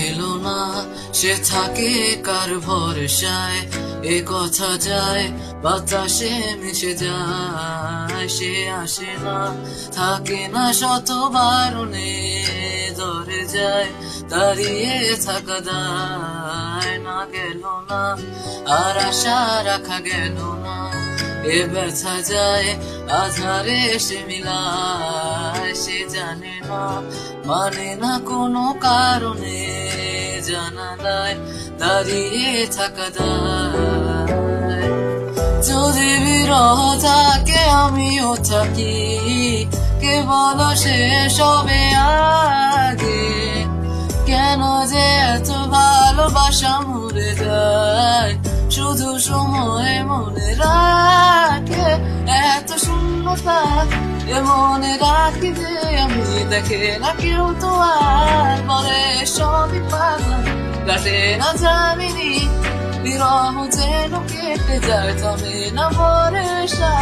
এলো না, সে থাকে কার ভরসায়, এ কথা যায় বাতাসে মিশে যায়। সে আসে না, থাকে না, শত বারণে ধরে যায়, দাঁড়িয়ে থাকা দায়। না গেল না, আর আশা রাখা গেল না, এ ব্যথা যায় আধারে সে মিলায়। সে জানে না, মানে না কোনো কারণে, জানালায় দাঁড়িয়ে থাকা দায়। যদি বিরহ থাকে আমিও থাকি, কে বলো শেষ হবে আগে? কেন যে এত ভালোবাসা মরে যায়, শুধু সময় মনে রাখে এত শূন্যতা। এ মনে রাখি যে আমি, দেখে না কেউ তো আর, বলে সবই পাগল, কাটে না জামিনি। বিরহ যেন কেটে যায়, থামে না ভরসা।